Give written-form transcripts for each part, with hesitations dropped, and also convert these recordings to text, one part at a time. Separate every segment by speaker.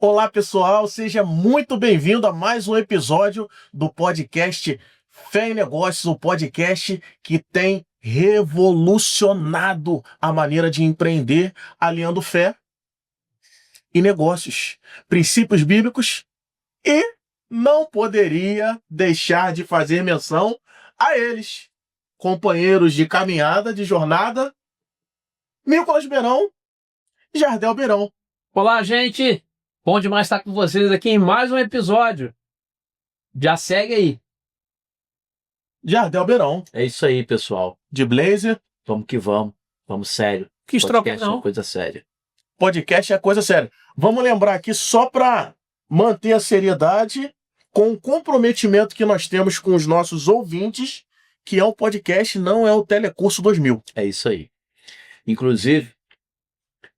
Speaker 1: Olá, pessoal, seja muito bem-vindo a mais um episódio do podcast Fé em Negócios, o podcast que tem revolucionado a maneira de empreender, aliando fé e negócios, princípios bíblicos e não poderia deixar de fazer menção a eles, companheiros de caminhada, de jornada, Nicolas Beirão e Jardel Beirão.
Speaker 2: Olá, gente! Bom demais estar com vocês aqui em mais um episódio. Já segue aí.
Speaker 1: Jardel Beirão.
Speaker 3: É isso aí, pessoal.
Speaker 1: De blazer.
Speaker 3: Vamos que vamos. Vamos sério.
Speaker 2: Que troca
Speaker 3: Podcast é
Speaker 2: não.
Speaker 3: uma coisa séria.
Speaker 1: Podcast é coisa séria. Vamos lembrar aqui, só para manter a seriedade, com o comprometimento que nós temos com os nossos ouvintes, que é o podcast, não é o Telecurso 2000.
Speaker 3: É isso aí. Inclusive,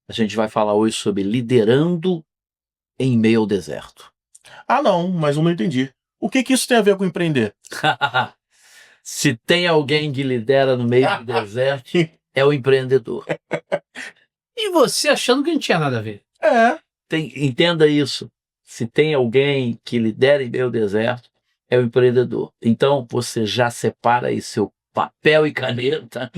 Speaker 3: a gente vai falar hoje sobre liderando em meio ao deserto.
Speaker 1: Ah, não, mas eu não entendi. O que isso tem a ver com empreender?
Speaker 3: Se tem alguém que lidera no meio do deserto, é o empreendedor.
Speaker 2: E você achando que não tinha nada a ver?
Speaker 1: É.
Speaker 3: Entenda isso. Se tem alguém que lidera em meio ao deserto, é o empreendedor. Então, você já separa aí seu papel e caneta.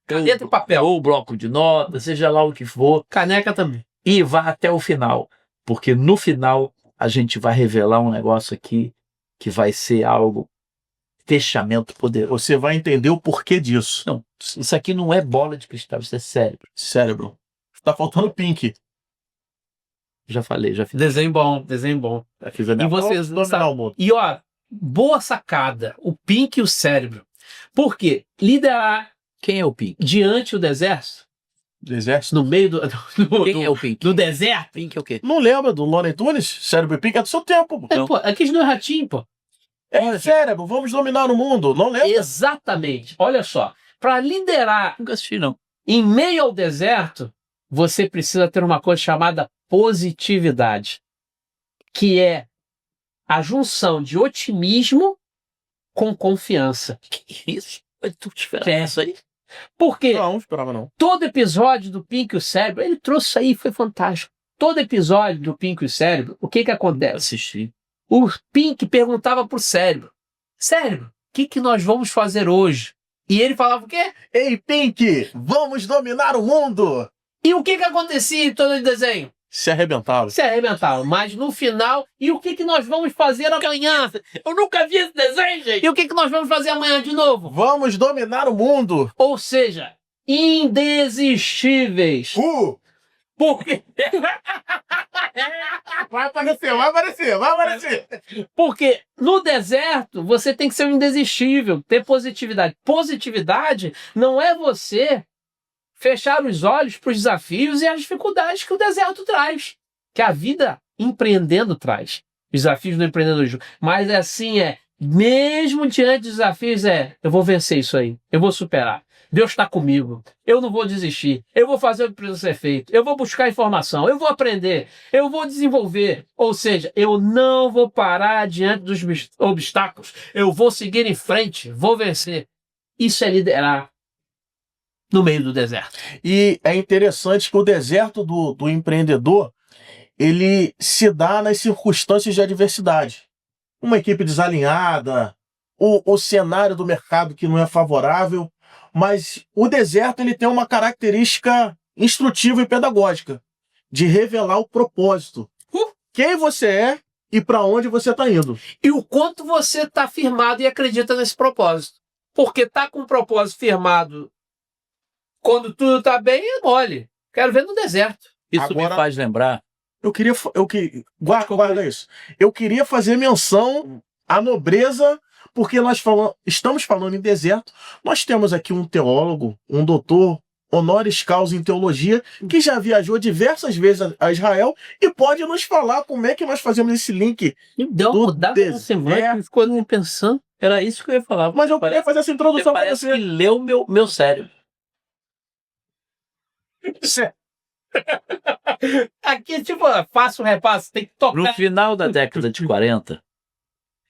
Speaker 2: Caneta e papel.
Speaker 3: Ou bloco de notas, seja lá o que for.
Speaker 2: Caneca também.
Speaker 3: E vá até o final. Porque no final, a gente vai revelar um negócio aqui que vai ser algo, fechamento poderoso.
Speaker 1: Você vai entender o porquê disso.
Speaker 3: Não, isso aqui não é bola de cristal, isso é cérebro.
Speaker 1: Cérebro. Tá faltando pink.
Speaker 3: Já falei, já fiz.
Speaker 2: Desenho bom, desenho bom.
Speaker 3: Já fiz a minha
Speaker 2: E vocês não
Speaker 1: dominar
Speaker 2: sabem.
Speaker 1: o mundo.
Speaker 2: E ó, boa sacada. O Pink e o cérebro. Por quê? Liderar
Speaker 3: Quem é o Pink?
Speaker 2: diante do deserto,
Speaker 1: Do exército.
Speaker 2: no meio
Speaker 3: Quem é o Pink?
Speaker 2: do deserto.
Speaker 3: Pink é o quê?
Speaker 1: Não lembra do Looney Tunes? Cérebro e pink é do seu tempo. Pô.
Speaker 2: Pô, aqui não é ratinho, pô.
Speaker 1: É cérebro, vamos dominar o mundo. Não lembra?
Speaker 2: Exatamente. Olha só. Para liderar
Speaker 3: Nunca assisti, não.
Speaker 2: em meio ao deserto, você precisa ter uma coisa chamada positividade, que é a junção de otimismo com confiança.
Speaker 3: Que isso? Tu espera isso aí?
Speaker 2: Porque
Speaker 1: Não esperava não.
Speaker 2: todo episódio do Pink e o Cérebro, ele trouxe isso aí, foi fantástico. Todo episódio do Pink e o Cérebro, o que acontece?
Speaker 3: Assisti.
Speaker 2: O Pink perguntava pro Cérebro, Cérebro, o que nós vamos fazer hoje? E ele falava o quê?
Speaker 1: Ei, Pink, vamos dominar o mundo!
Speaker 2: E o que acontecia em todo o desenho?
Speaker 1: Se arrebentava.
Speaker 2: Se arrebentava. Mas no final, e o que nós vamos fazer amanhã? Eu nunca vi esse desenho, gente. E o que nós vamos fazer amanhã de novo?
Speaker 1: Vamos dominar o mundo!
Speaker 2: Ou seja, indesistíveis. Porque...
Speaker 1: Vai aparecer, vai aparecer, vai aparecer!
Speaker 2: Porque no deserto você tem que ser um indesistível, ter positividade. Positividade não é você fechar os olhos para os desafios e as dificuldades que o deserto traz, que a vida empreendendo traz. Os desafios do empreendedorismo. Mas assim mesmo diante dos desafios eu vou vencer isso aí, eu vou superar. Deus está comigo, eu não vou desistir, eu vou fazer o que precisa ser feito, eu vou buscar informação, eu vou aprender, eu vou desenvolver. Ou seja, eu não vou parar diante dos obstáculos, eu vou seguir em frente, vou vencer. Isso é liderar no meio do deserto.
Speaker 1: E é interessante que o deserto do empreendedor, ele se dá nas circunstâncias de adversidade. Uma equipe desalinhada, o cenário do mercado que não é favorável, mas o deserto ele tem uma característica instrutiva e pedagógica, de revelar o propósito. Quem você é e para onde você está indo.
Speaker 2: E o quanto você está firmado e acredita nesse propósito. Porque tá com um propósito firmado quando tudo tá bem, é mole. Quero ver no deserto.
Speaker 3: Isso
Speaker 1: Agora,
Speaker 3: me faz lembrar.
Speaker 1: Guarda isso. Eu queria fazer menção à nobreza, porque estamos falando em deserto. Nós temos aqui um teólogo, um doutor honoris causa em teologia, que já viajou diversas vezes a Israel e pode nos falar como é que nós fazemos esse link.
Speaker 2: Me deu uma mudada na semana, ficou me pensando.
Speaker 3: Era isso que eu ia falar.
Speaker 1: Mas eu queria fazer essa introdução para
Speaker 3: Parece
Speaker 1: você.
Speaker 3: que leu meu cérebro.
Speaker 2: Aqui, tipo, faço um repasso, tem que tocar.
Speaker 3: No final da década de 40,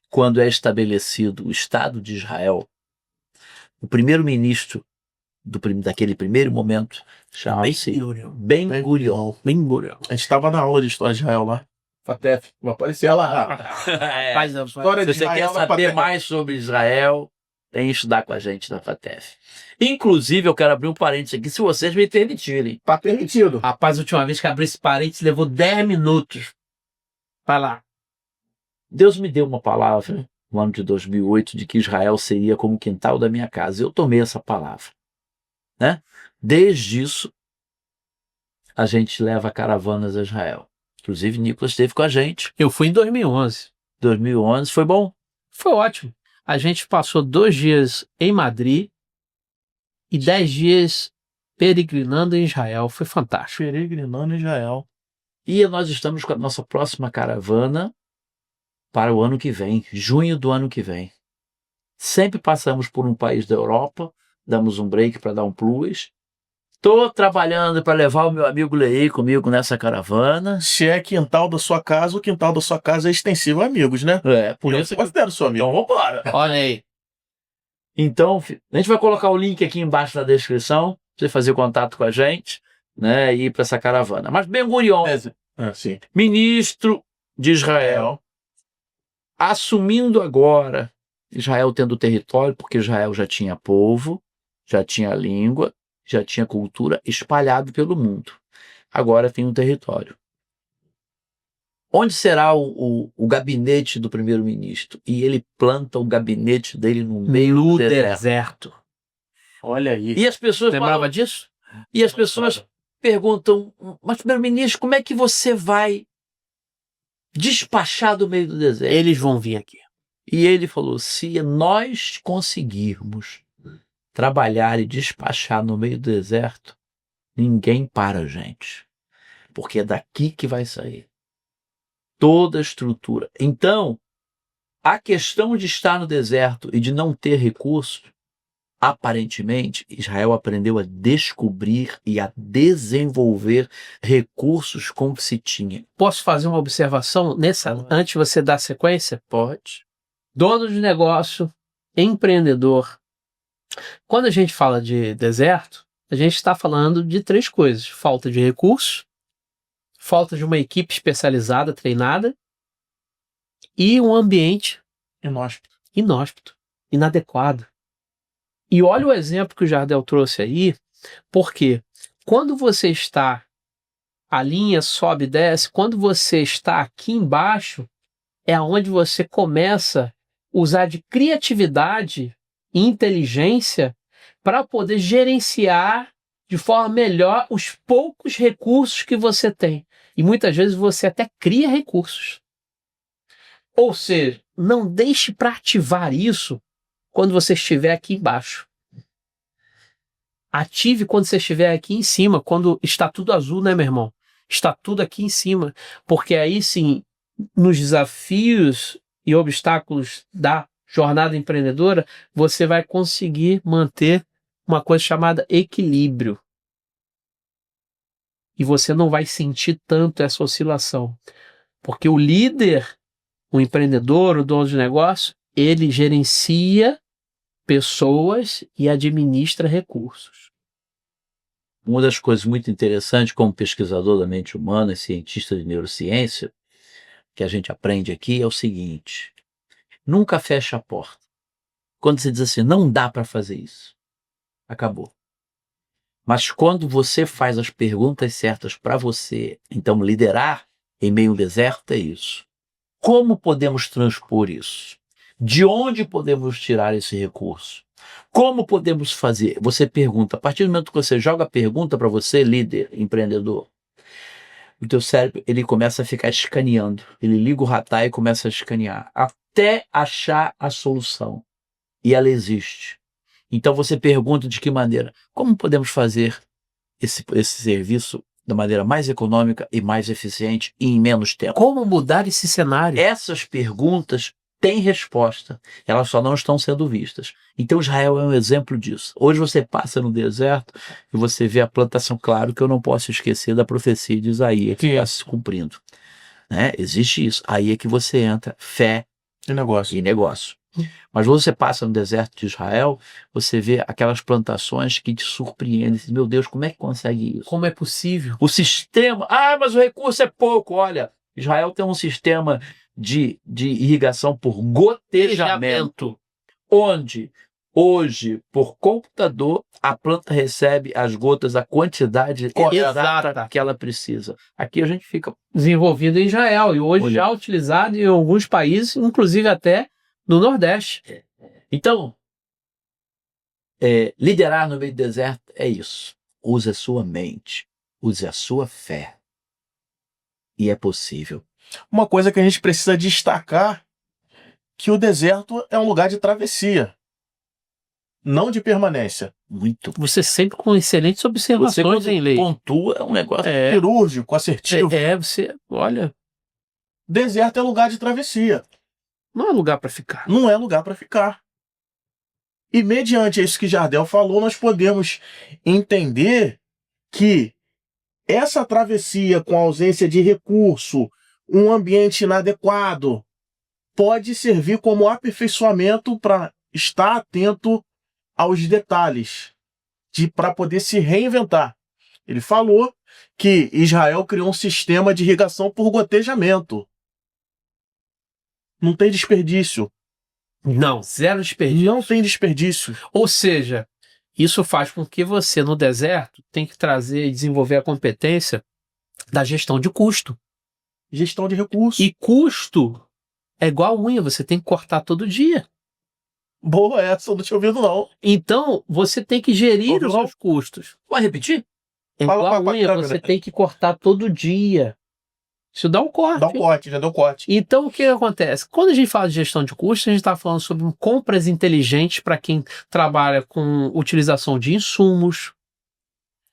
Speaker 3: quando é estabelecido o Estado de Israel, o primeiro-ministro daquele primeiro momento chamava-se Ben Gurion.
Speaker 1: A gente estava na aula de história de Israel lá. Fatef, vai aparecer lá.
Speaker 2: Rapaz,
Speaker 1: História
Speaker 3: Se
Speaker 1: de
Speaker 3: você quer
Speaker 1: Israel na
Speaker 3: saber
Speaker 1: Fatef.
Speaker 3: mais sobre Israel, tem que estudar com a gente na FATEF. Inclusive, eu quero abrir um parênteses aqui, se vocês me permitirem.
Speaker 1: Tá permitido.
Speaker 2: rapaz, a última vez que abri esse parênteses levou 10 minutos. Vai lá.
Speaker 3: Deus me deu uma palavra no ano de 2008 de que Israel seria como o quintal da minha casa. Eu tomei essa palavra, né? Desde isso, a gente leva caravanas a Israel. Inclusive, Nicolas esteve com a gente.
Speaker 2: Eu fui em 2011.
Speaker 3: 2011 foi bom.
Speaker 2: Foi ótimo. A gente passou 2 dias em Madrid e 10 dias peregrinando em Israel. Foi fantástico.
Speaker 1: Peregrinando em Israel.
Speaker 3: E nós estamos com a nossa próxima caravana para o ano que vem, junho do ano que vem. Sempre passamos por um país da Europa, damos um break para dar um plus. Estou trabalhando para levar o meu amigo Lei comigo nessa caravana.
Speaker 1: Se é quintal da sua casa, o quintal da sua casa é extensivo a amigos, né?
Speaker 3: Por
Speaker 1: Eu
Speaker 3: isso que...
Speaker 1: considero seu amigo.
Speaker 3: Então vamos embora.
Speaker 2: Olha aí.
Speaker 3: Então, a gente vai colocar o link aqui embaixo na descrição, para você fazer contato com a gente, né, e ir para essa caravana. Mas Ben Gurion,
Speaker 1: Sim.
Speaker 3: ministro de Israel, assumindo agora Israel tendo território, porque Israel já tinha povo, já tinha língua, já tinha cultura espalhado pelo mundo. Agora tem um território. Onde será o gabinete do primeiro-ministro? E ele planta o gabinete dele no meio
Speaker 2: No
Speaker 3: do deserto.
Speaker 2: deserto.
Speaker 1: Olha aí.
Speaker 3: E as pessoas
Speaker 2: Lembrava
Speaker 3: falam-
Speaker 2: disso?
Speaker 3: E as pessoas perguntam, mas primeiro-ministro, como é que você vai despachar do meio do deserto?
Speaker 2: Eles vão vir aqui.
Speaker 3: E ele falou, se nós conseguirmos trabalhar e despachar no meio do deserto, ninguém para a gente. Porque é daqui que vai sair toda a estrutura. Então, a questão de estar no deserto e de não ter recursos, aparentemente, Israel aprendeu a descobrir e a desenvolver recursos com o que se tinha.
Speaker 2: Posso fazer uma observação antes de você dar sequência?
Speaker 3: Pode.
Speaker 2: Dono de negócio, empreendedor. Quando a gente fala de deserto, a gente está falando de 3 coisas: falta de recursos, falta de uma equipe especializada, treinada, e um ambiente inóspito, inadequado. E olha o exemplo que o Jardel trouxe aí, porque quando você está, a linha sobe e desce, quando você está aqui embaixo, é onde você começa a usar de criatividade e inteligência para poder gerenciar de forma melhor os poucos recursos que você tem. E muitas vezes você até cria recursos. Ou seja, não deixe para ativar isso quando você estiver aqui embaixo. Ative quando você estiver aqui em cima, quando está tudo azul, né, meu irmão? Está tudo aqui em cima. Porque aí sim, nos desafios e obstáculos da jornada empreendedora, você vai conseguir manter uma coisa chamada equilíbrio. E você não vai sentir tanto essa oscilação. Porque o líder, o empreendedor, o dono de negócio, ele gerencia pessoas e administra recursos.
Speaker 3: Uma das coisas muito interessantes como pesquisador da mente humana e cientista de neurociência, que a gente aprende aqui é o seguinte: nunca fecha a porta. Quando você diz assim, não dá para fazer isso, acabou. Mas quando você faz as perguntas certas para você, então liderar em meio ao deserto é isso. Como podemos transpor isso? De onde podemos tirar esse recurso? Como podemos fazer? Você pergunta. A partir do momento que você joga a pergunta para você, líder, empreendedor, o teu cérebro ele começa a ficar escaneando. Ele liga o radar e começa a escanear até achar a solução. E ela existe. Então você pergunta de que maneira? Como podemos fazer esse serviço da maneira mais econômica e mais eficiente e em menos tempo?
Speaker 2: Como mudar esse cenário?
Speaker 3: Essas perguntas têm resposta, elas só não estão sendo vistas. Então Israel é um exemplo disso. Hoje você passa no deserto e você vê a plantação. Claro que eu não posso esquecer da profecia de Isaías que está se cumprindo, né? Existe isso. Aí é que você entra fé
Speaker 1: E negócio.
Speaker 3: e negócio. Mas você passa no deserto de Israel, você vê aquelas plantações que te surpreendem. Meu Deus, como é que consegue isso?
Speaker 2: Como é possível?
Speaker 3: O sistema, mas o recurso é pouco. Olha, Israel tem um sistema de irrigação por gotejamento, onde hoje, por computador, a planta recebe as gotas, a quantidade exata que ela precisa. Aqui a gente fica
Speaker 2: Desenvolvido em Israel e hoje já utilizado em alguns países, inclusive até no Nordeste.
Speaker 3: Então, liderar no meio do deserto é isso. Use a sua mente, use a sua fé. E é possível.
Speaker 1: Uma coisa que a gente precisa destacar, que o deserto é um lugar de travessia, não de permanência.
Speaker 3: Muito.
Speaker 2: Você sempre com excelentes observações, hein, Lei?
Speaker 3: Pontua é um negócio
Speaker 1: Cirúrgico, assertivo.
Speaker 2: Você, olha,
Speaker 1: Deserto é lugar de travessia.
Speaker 2: não é lugar para ficar.
Speaker 1: Não é lugar para ficar. E mediante isso que Jardel falou, nós podemos entender que essa travessia com ausência de recurso, um ambiente inadequado, pode servir como aperfeiçoamento para estar atento aos detalhes, para poder se reinventar. Ele falou que Israel criou um sistema de irrigação por gotejamento. Não tem desperdício.
Speaker 2: Não, zero desperdício.
Speaker 1: Não tem desperdício.
Speaker 2: Ou seja, isso faz com que você, no deserto, tem que trazer e desenvolver a competência da gestão de custo.
Speaker 1: Gestão de recursos.
Speaker 2: E custo é igual unha, você tem que cortar todo dia.
Speaker 1: Boa essa, eu não tinha ouvido não.
Speaker 2: Então, você tem que gerir os seus custos.
Speaker 3: Pode repetir?
Speaker 2: É
Speaker 1: Fala
Speaker 2: igual
Speaker 1: pra
Speaker 2: unha,
Speaker 1: câmera.
Speaker 2: você tem que cortar todo dia. Isso dá um corte.
Speaker 1: Dá um corte, já deu corte.
Speaker 2: Então, o que acontece? Quando a gente fala de gestão de custos, a gente está falando sobre compras inteligentes para quem trabalha com utilização de insumos,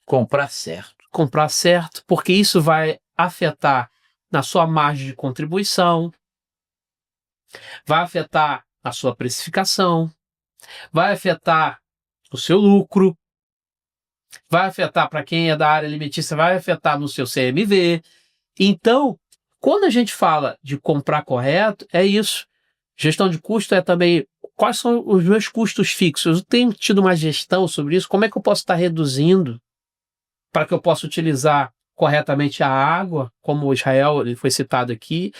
Speaker 3: Comprar certo.
Speaker 2: comprar certo, porque isso vai afetar na sua margem de contribuição, vai afetar a sua precificação, vai afetar o seu lucro, vai afetar para quem é da área alimentícia, vai afetar no seu CMV. Então, quando a gente fala de comprar correto, é isso. Gestão de custo é também quais são os meus custos fixos. Eu tenho tido uma gestão sobre isso, como é que eu posso estar reduzindo para que eu possa utilizar corretamente a água, como o Israel ele foi citado aqui.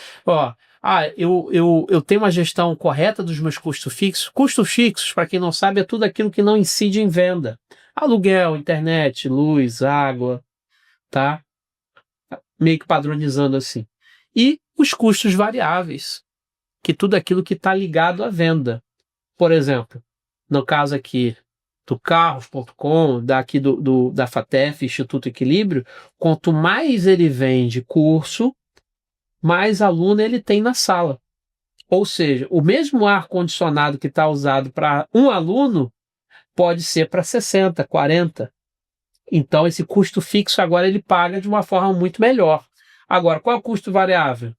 Speaker 2: Eu tenho uma gestão correta dos meus custos fixos. Custos fixos, para quem não sabe, é tudo aquilo que não incide em venda. Aluguel, internet, luz, água, tá? Meio que padronizando assim. E os custos variáveis, que tudo aquilo que está ligado à venda. Por exemplo, no caso aqui do carros.com, daqui da FATEF, Instituto Equilíbrio, quanto mais ele vende curso, mais aluno ele tem na sala. Ou seja, o mesmo ar-condicionado que está usado para um aluno pode ser para 60, 40. Então, esse custo fixo agora ele paga de uma forma muito melhor. Agora, qual é o custo variável?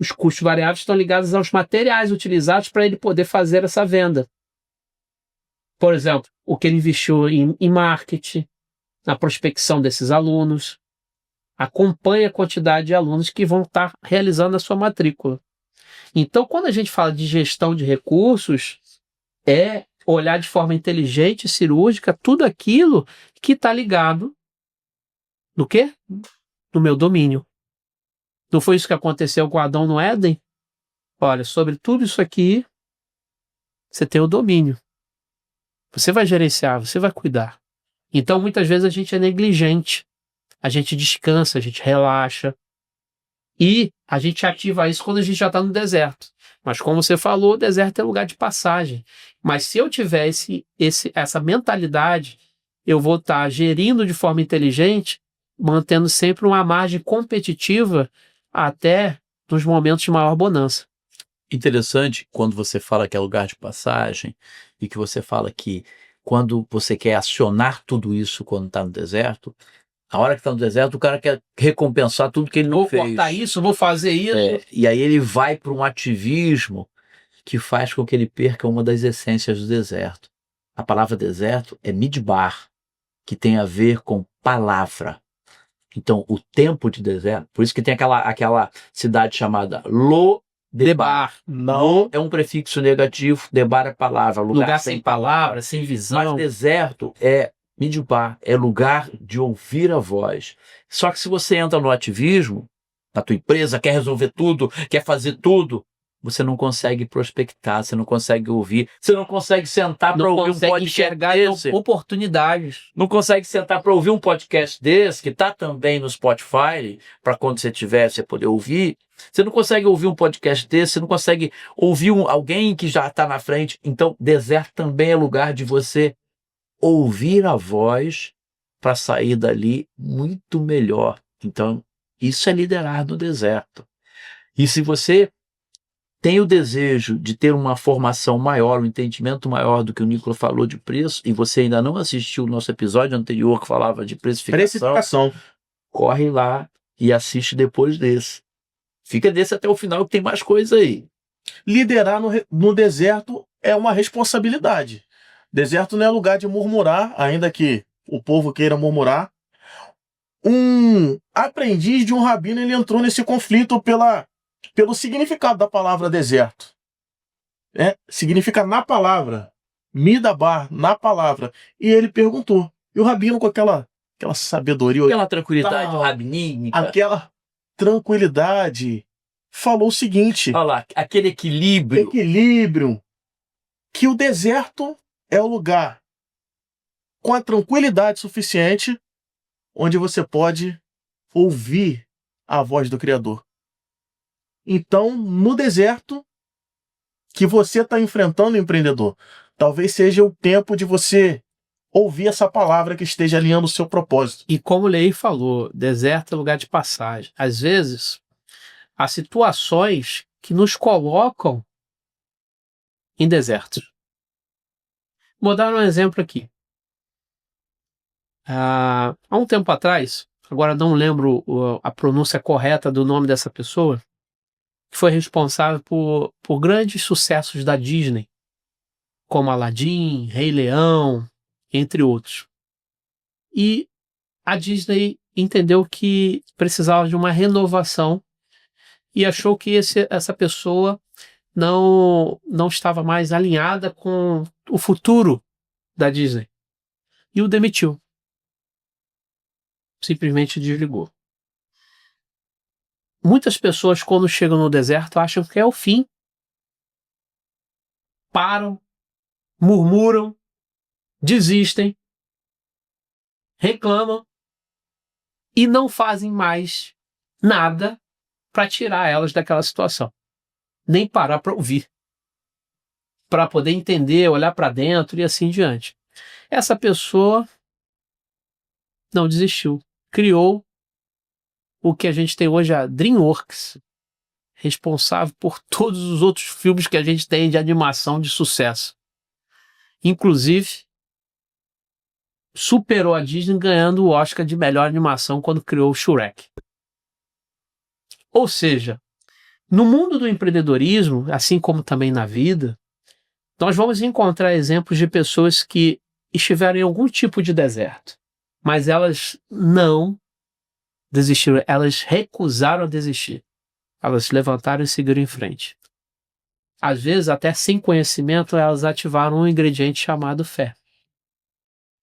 Speaker 2: Os custos variáveis estão ligados aos materiais utilizados para ele poder fazer essa venda. Por exemplo, o que ele investiu em marketing, na prospecção desses alunos. Acompanhe a quantidade de alunos que vão estar realizando a sua matrícula. Então, quando a gente fala de gestão de recursos, é olhar de forma inteligente e cirúrgica tudo aquilo que está ligado no quê? No meu domínio. Não foi isso que aconteceu com Adão no Éden? Olha, sobre tudo isso aqui, você tem o domínio. Você vai gerenciar, você vai cuidar. Então, muitas vezes a gente é negligente. A gente descansa, a gente relaxa. E a gente ativa isso quando a gente já está no deserto. Mas como você falou, o deserto é lugar de passagem. Mas se eu tiver essa mentalidade, eu vou estar gerindo de forma inteligente, mantendo sempre uma margem competitiva até nos momentos de maior bonança.
Speaker 3: Interessante quando você fala que é lugar de passagem e que você fala que quando você quer acionar tudo isso quando está no deserto, a hora que está no deserto, o cara quer recompensar tudo que ele não fez.
Speaker 2: Vou cortar isso, vou fazer isso.
Speaker 3: E aí ele vai para um ativismo que faz com que ele perca uma das essências do deserto. A palavra deserto é midbar, que tem a ver com palavra. Então, o tempo de deserto, por isso que tem aquela cidade chamada Lo-Debar. Não é um prefixo negativo, Debar é palavra.
Speaker 2: Lugar sem palavra, sem visão.
Speaker 3: Mas deserto é midbar, é lugar de ouvir a voz. Só que se você entra no ativismo, na tua empresa, quer resolver tudo, quer fazer tudo, você não consegue prospectar, você não consegue ouvir, você não consegue sentar para
Speaker 2: Não
Speaker 3: ouvir um
Speaker 2: consegue
Speaker 3: podcast
Speaker 2: enxergar
Speaker 3: desse.
Speaker 2: oportunidades.
Speaker 3: Não consegue sentar para ouvir um podcast desse, que está também no Spotify, para quando você tiver, você poder ouvir. Você não consegue ouvir um podcast desse, você não consegue ouvir alguém que já está na frente. Então, deserto também é lugar de você ouvir a voz para sair dali muito melhor. Então, isso é liderar no deserto. E se você tem o desejo de ter uma formação maior, um entendimento maior do que o Nicola falou de preço, e você ainda não assistiu o nosso episódio anterior que falava de precificação, corre lá e assiste depois desse. Fica desse até o final que tem mais coisa aí.
Speaker 1: Liderar no deserto é uma responsabilidade. Deserto não é lugar de murmurar, ainda que o povo queira murmurar. Um aprendiz de um rabino, ele entrou nesse conflito pelo significado da palavra deserto. Significa na palavra, midabar, na palavra. E ele perguntou. E o rabino, com aquela sabedoria,
Speaker 3: Aquela tranquilidade
Speaker 1: Tal.
Speaker 3: rabinínica,
Speaker 1: aquela tranquilidade, falou o seguinte:
Speaker 3: olha lá, aquele equilíbrio.
Speaker 1: que o deserto é o lugar com a tranquilidade suficiente onde você pode ouvir a voz do Criador. Então, no deserto que você está enfrentando, empreendedor, talvez seja o tempo de você ouvir essa palavra que esteja alinhando o seu propósito.
Speaker 2: E como o Lei falou, deserto é lugar de passagem. Às vezes, há situações que nos colocam em desertos. Vou dar um exemplo aqui. Há um tempo atrás, agora não lembro a pronúncia correta do nome dessa pessoa, que foi responsável por grandes sucessos da Disney, como Aladdin, Rei Leão, entre outros. E a Disney entendeu que precisava de uma renovação e achou que essa pessoa não estava mais alinhada com o futuro da Disney. E o demitiu. Simplesmente desligou. Muitas pessoas, quando chegam no deserto, acham que é o fim. Param, murmuram, desistem, reclamam e não fazem mais nada para tirar elas daquela situação. Nem parar para ouvir. Para poder entender, olhar para dentro e assim diante. Essa pessoa não desistiu. Criou o que a gente tem hoje, a DreamWorks, responsável por todos os outros filmes que a gente tem de animação de sucesso. Inclusive, superou a Disney ganhando o Oscar de melhor animação quando criou o Shrek. Ou seja, no mundo do empreendedorismo, assim como também na vida, nós vamos encontrar exemplos de pessoas que estiveram em algum tipo de deserto, mas elas não desistiram, elas recusaram a desistir. Elas se levantaram e seguiram em frente. Às vezes, até sem conhecimento, elas ativaram um ingrediente chamado fé.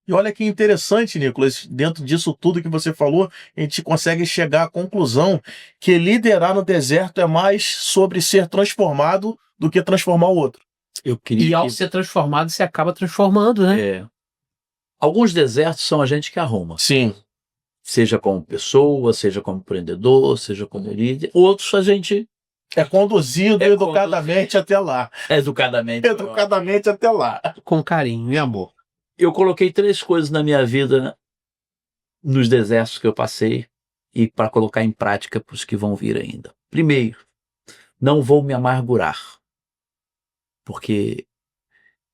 Speaker 1: E olha que interessante, Nicolas, dentro disso tudo que você falou, a gente consegue chegar à conclusão que liderar no deserto é mais sobre ser transformado do que transformar o outro.
Speaker 2: E ao ser transformado, você acaba transformando, né?
Speaker 3: Alguns desertos são a gente que arruma.
Speaker 1: Sim.
Speaker 3: Seja como pessoa, seja como empreendedor, seja como líder. Outros a gente
Speaker 1: é conduzido educadamente até lá.
Speaker 3: Educadamente
Speaker 1: até lá.
Speaker 2: Com carinho e amor.
Speaker 3: Eu coloquei 3 coisas na minha vida, nos desertos que eu passei, e para colocar em prática para os que vão vir ainda. Primeiro, não vou me amargurar. Porque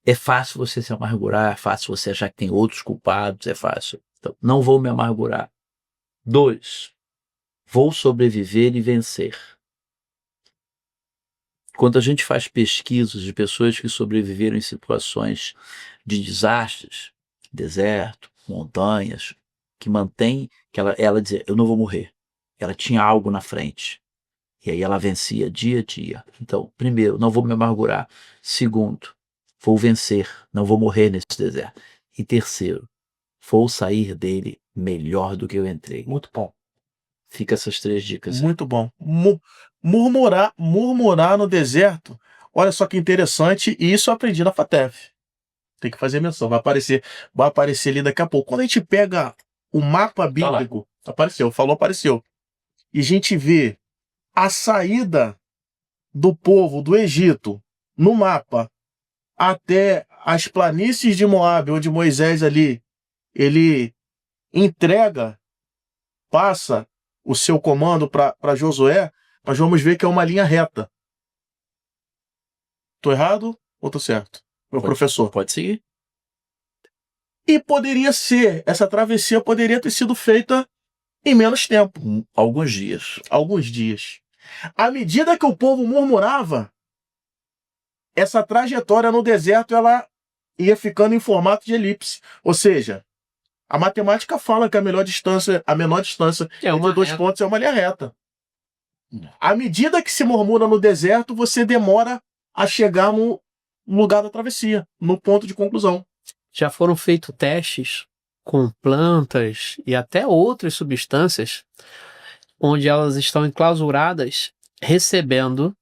Speaker 3: é fácil você se amargurar, é fácil você achar que tem outros culpados, é fácil. Então, não vou me amargurar. 2, vou sobreviver e vencer. Quando a gente faz pesquisas de pessoas que sobreviveram em situações de desastres, deserto, montanhas, que mantém, que ela dizia, eu não vou morrer. Ela tinha algo na frente. E aí ela vencia dia a dia. Então, primeiro, não vou me amargurar. Segundo, vou vencer, não vou morrer nesse deserto. E terceiro, vou sair dele melhor do que eu entrei.
Speaker 1: Muito bom.
Speaker 3: Fica essas 3 dicas.
Speaker 1: Muito bom. Murmurar no deserto. Olha só que interessante, e isso eu aprendi na FATEF. Tem que fazer menção, vai aparecer ali daqui a pouco. Quando a gente pega o mapa bíblico, apareceu. E a gente vê a saída do povo do Egito no mapa até as planícies de Moabe, onde Moisés ali, ele passa o seu comando para Josué, nós vamos ver que é uma linha reta. Tô errado ou tô certo? Meu professor.
Speaker 3: Pode seguir.
Speaker 1: E essa travessia poderia ter sido feita em menos tempo.
Speaker 3: Alguns dias.
Speaker 1: À medida que o povo murmurava, essa trajetória no deserto ela ia ficando em formato de elipse. Ou seja, a matemática fala que a menor distância entre 2 pontos é uma linha reta. À medida que se murmura no deserto, você demora a chegar no lugar da travessia, no ponto de conclusão.
Speaker 2: Já foram feitos testes com plantas e até outras substâncias onde elas estão enclausuradas recebendo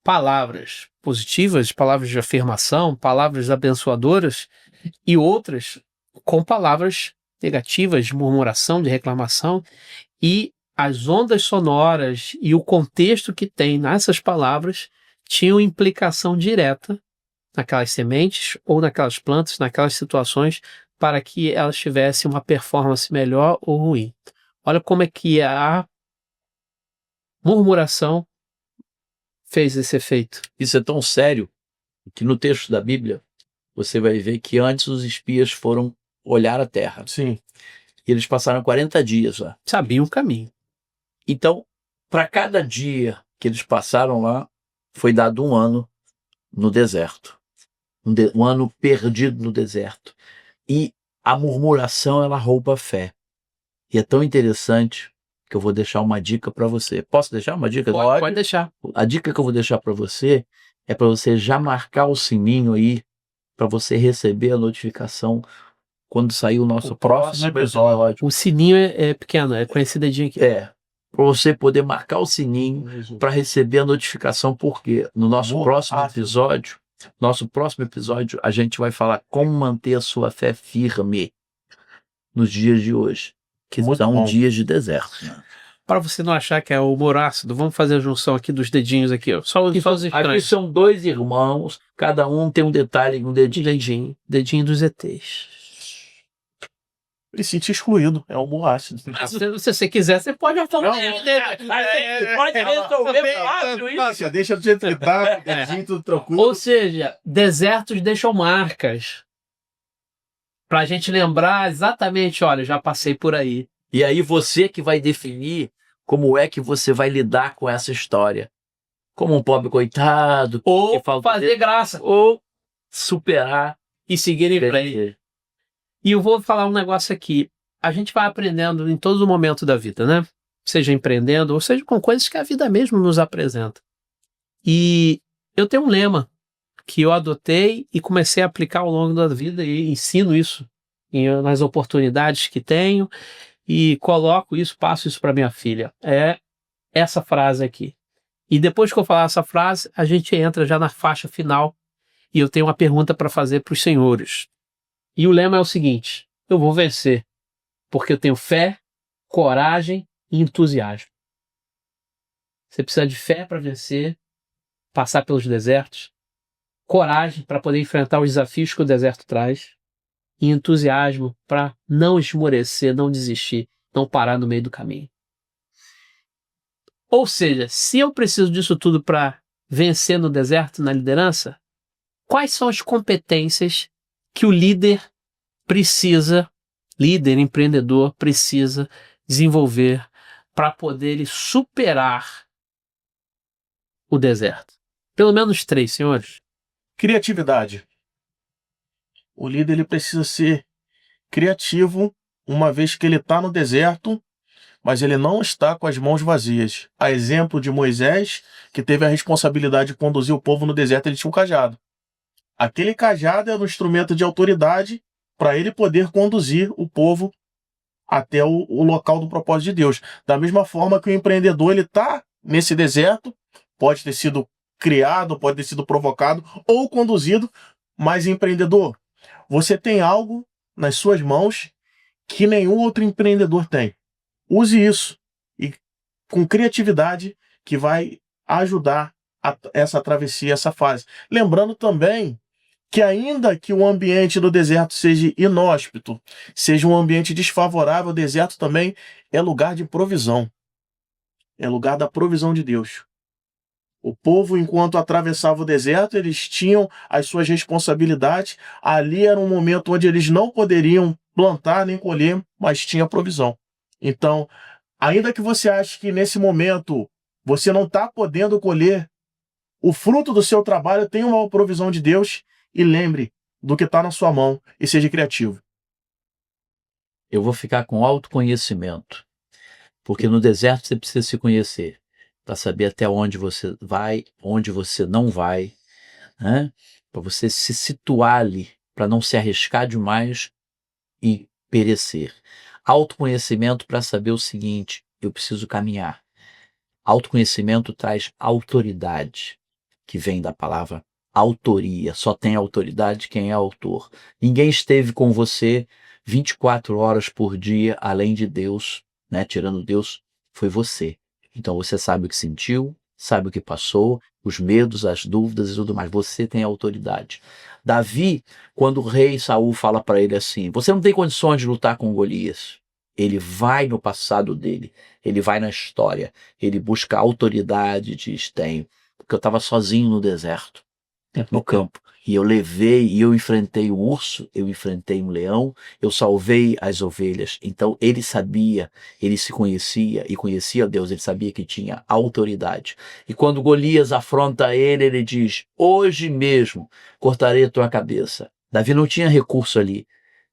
Speaker 2: palavras positivas, palavras de afirmação, palavras abençoadoras e outras com palavras negativas, de murmuração, de reclamação, e as ondas sonoras e o contexto que tem nessas palavras tinham implicação direta naquelas sementes ou naquelas plantas, naquelas situações, para que elas tivessem uma performance melhor ou ruim. Olha como é que a murmuração fez esse efeito.
Speaker 3: Isso é tão sério que no texto da Bíblia você vai ver que antes os espias foram olhar a terra.
Speaker 1: Sim.
Speaker 3: E eles passaram 40 dias lá.
Speaker 2: Sabiam o caminho.
Speaker 3: Então, para cada dia que eles passaram lá, foi dado 1 ano no deserto. Um ano perdido no deserto. E a murmuração, ela rouba a fé. E é tão interessante que eu vou deixar uma dica para você. Posso deixar uma dica?
Speaker 2: Pode deixar.
Speaker 3: A dica que eu vou deixar para você é para você já marcar o sininho aí, para você receber a notificação quando sair o nosso próximo episódio.
Speaker 2: O sininho é pequeno, é com esse dedinho aqui.
Speaker 3: É, para você poder marcar o sininho para receber a notificação, porque no nosso próximo episódio, a gente vai falar como manter a sua fé firme nos dias de hoje, que são dias de deserto. Né?
Speaker 2: Para você não achar que é o humor ácido, vamos fazer a junção aqui dos dedinhos aqui, ó. Só os estranhos.
Speaker 3: Aqui são 2 irmãos, cada um tem um detalhe, um dedinho.
Speaker 2: Dedinho dos ETs.
Speaker 1: Me senti excluído, é humor ácido.
Speaker 2: Se você quiser, você pode falar.
Speaker 3: Pode resolver fácil isso.
Speaker 1: Deixa do jeito que tá, dedinho tudo tranquilo.
Speaker 2: Ou seja, desertos deixam marcas. Pra gente lembrar exatamente, olha, já passei por aí.
Speaker 3: E aí você que vai definir como é que você vai lidar com essa história. Como um pobre coitado.
Speaker 2: Ou fazer graça.
Speaker 3: Ou superar.
Speaker 2: E seguir em frente. E eu vou falar um negócio aqui. A gente vai aprendendo em todo momento da vida, né? Seja empreendendo, ou seja com coisas que a vida mesmo nos apresenta. E eu tenho um lema que eu adotei e comecei a aplicar ao longo da vida e ensino isso nas oportunidades que tenho e coloco isso, passo isso para minha filha. É essa frase aqui. E depois que eu falar essa frase, a gente entra já na faixa final e eu tenho uma pergunta para fazer para os senhores. E o lema é o seguinte: eu vou vencer, porque eu tenho fé, coragem e entusiasmo. Você precisa de fé para vencer, passar pelos desertos, coragem para poder enfrentar os desafios que o deserto traz e entusiasmo para não esmorecer, não desistir, não parar no meio do caminho. Ou seja, se eu preciso disso tudo para vencer no deserto, na liderança, quais são as competências que o líder empreendedor precisa desenvolver para poder superar o deserto? Pelo menos 3, senhores.
Speaker 1: Criatividade. O líder ele precisa ser criativo, uma vez que ele está no deserto, mas ele não está com as mãos vazias. A exemplo de Moisés, que teve a responsabilidade de conduzir o povo no deserto, ele tinha um cajado. Aquele cajado era um instrumento de autoridade para ele poder conduzir o povo até o local do propósito de Deus. Da mesma forma que o empreendedor ele está nesse deserto, pode ter sido criado, pode ter sido provocado ou conduzido, mas empreendedor, você tem algo nas suas mãos que nenhum outro empreendedor tem. Use isso e com criatividade que vai ajudar essa travessia, essa fase. Lembrando também que ainda que o ambiente do deserto seja inóspito, seja um ambiente desfavorável, o deserto também é lugar de provisão. É lugar da provisão de Deus. O povo, enquanto atravessava o deserto, eles tinham as suas responsabilidades. Ali era um momento onde eles não poderiam plantar nem colher, mas tinha provisão. Então, ainda que você ache que nesse momento você não está podendo colher o fruto do seu trabalho, tem uma provisão de Deus e lembre do que está na sua mão e seja criativo.
Speaker 3: Eu vou ficar com autoconhecimento, porque no deserto você precisa se conhecer, para saber até onde você vai, onde você não vai, né? Para você se situar ali, para não se arriscar demais e perecer. Autoconhecimento para saber o seguinte: eu preciso caminhar. Autoconhecimento traz autoridade, que vem da palavra autoria. Só tem autoridade quem é autor. Ninguém esteve com você 24 horas por dia, além de Deus, né? Tirando Deus, foi você. Então você sabe o que sentiu, sabe o que passou, os medos, as dúvidas e tudo mais. Você tem autoridade. Davi, quando o rei Saul fala para ele assim: você não tem condições de lutar com Golias. Ele vai no passado dele, ele vai na história, ele busca autoridade, diz: tenho, porque eu estava sozinho no deserto, no campo, e eu levei, e eu enfrentei o urso, eu enfrentei um leão, eu salvei as ovelhas. Então ele sabia, ele se conhecia e conhecia Deus, ele sabia que tinha autoridade. E quando Golias afronta ele, ele diz: hoje mesmo cortarei a tua cabeça. Davi não tinha recurso ali.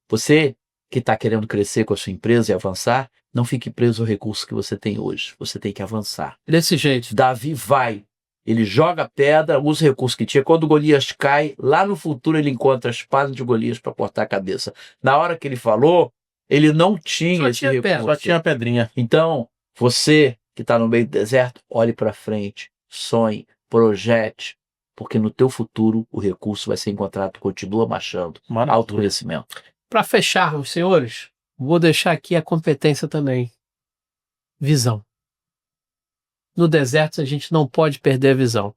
Speaker 3: Você que está querendo crescer com a sua empresa e avançar, não fique preso ao recurso que você tem hoje. Você tem que avançar.
Speaker 2: Desse jeito.
Speaker 3: Davi vai, ele joga a pedra, usa o recurso que tinha. Quando Golias cai, lá no futuro ele encontra a espada de Golias para cortar a cabeça. Na hora que ele falou, ele não tinha
Speaker 2: Só
Speaker 3: esse
Speaker 2: tinha
Speaker 3: recurso.
Speaker 2: pedra.
Speaker 1: Só tinha a pedrinha.
Speaker 3: Então, você que está no meio do deserto, olhe para frente, sonhe, projete, porque no teu futuro o recurso vai ser encontrado. Continua marchando.
Speaker 1: Maravilha.
Speaker 3: Autoconhecimento.
Speaker 2: Para fecharmos, senhores, vou deixar aqui a competência também. Visão. No deserto a gente não pode perder a visão.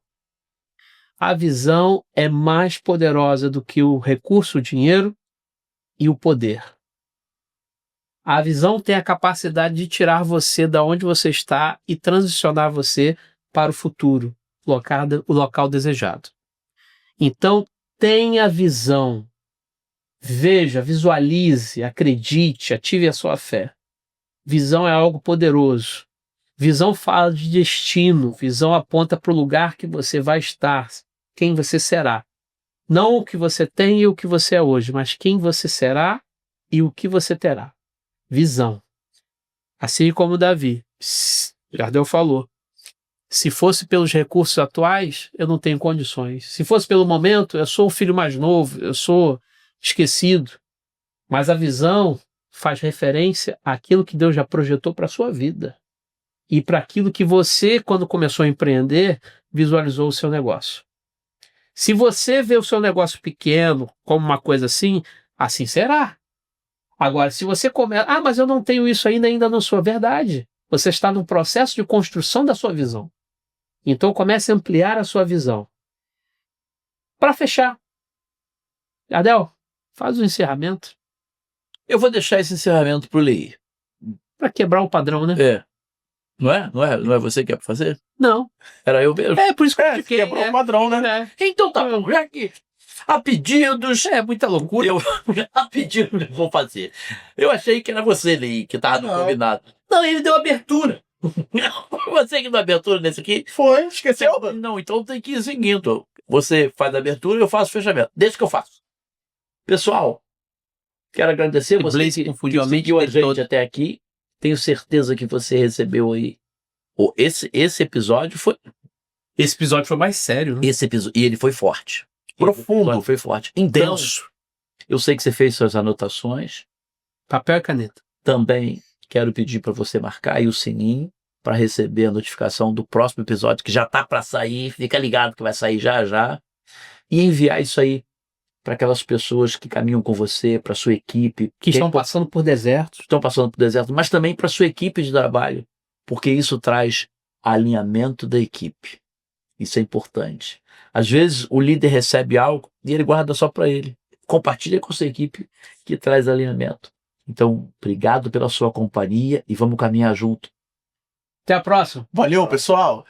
Speaker 2: A visão é mais poderosa do que o recurso, o dinheiro e o poder. A visão tem a capacidade de tirar você da onde você está e transicionar você para o futuro, o local desejado. Então, tenha visão. Veja, visualize, acredite, ative a sua fé. Visão é algo poderoso. Visão fala de destino, visão aponta para o lugar que você vai estar, quem você será. Não o que você tem e o que você é hoje, mas quem você será e o que você terá. Visão. Assim como Davi, Jardel falou, se fosse pelos recursos atuais, eu não tenho condições. Se fosse pelo momento, eu sou o filho mais novo, eu sou esquecido. Mas a visão faz referência àquilo que Deus já projetou para a sua vida. E para aquilo que você, quando começou a empreender, visualizou o seu negócio. Se você vê o seu negócio pequeno como uma coisa assim, assim será. Agora, se você começa... mas eu não tenho isso ainda não sou verdade. Você está no processo de construção da sua visão. Então comece a ampliar a sua visão. Para fechar, Adel, faz o encerramento.
Speaker 3: Eu vou deixar esse encerramento para o Leir.
Speaker 2: Para quebrar o padrão, né?
Speaker 3: É. Não é você que quer fazer?
Speaker 2: Não.
Speaker 3: Era eu mesmo?
Speaker 2: É, por isso que eu fiquei.
Speaker 1: Quebrou o padrão, né?
Speaker 3: Então tá bom, já que há pedidos...
Speaker 2: É muita loucura.
Speaker 3: Há pedidos eu vou fazer. Eu achei que era você, Leir, que estava no
Speaker 1: Não.
Speaker 3: combinado. Não, ele deu abertura. Você que deu abertura nesse aqui?
Speaker 1: Foi, esqueceu?
Speaker 3: Não, então tem que ir seguindo. Você faz a abertura e eu faço o fechamento. Deixa que eu faço. Pessoal, quero agradecer você
Speaker 2: Blaze
Speaker 3: que
Speaker 2: confundiu a mente
Speaker 3: seguiu a
Speaker 2: dele
Speaker 3: gente
Speaker 2: todo.
Speaker 3: até aqui. Tenho certeza que você recebeu aí. Esse episódio foi.
Speaker 2: Esse episódio foi mais sério, né?
Speaker 3: Esse episódio. E ele foi forte.
Speaker 1: Profundo.
Speaker 3: Foi forte. Então,
Speaker 2: Denso.
Speaker 3: eu sei que você fez suas anotações.
Speaker 2: Papel e caneta.
Speaker 3: Também quero pedir para você marcar aí o sininho para receber a notificação do próximo episódio, que já está para sair. Fica ligado que vai sair já já. E enviar isso aí para aquelas pessoas que caminham com você, para sua equipe,
Speaker 2: Que estão passando por desertos.
Speaker 3: estão passando por deserto, mas também para sua equipe de trabalho, porque isso traz alinhamento da equipe. Isso é importante. Às vezes o líder recebe algo e ele guarda só para ele. Compartilha com sua equipe, que traz alinhamento. Então, obrigado pela sua companhia e vamos caminhar junto.
Speaker 2: Até a próxima.
Speaker 1: Valeu, pessoal!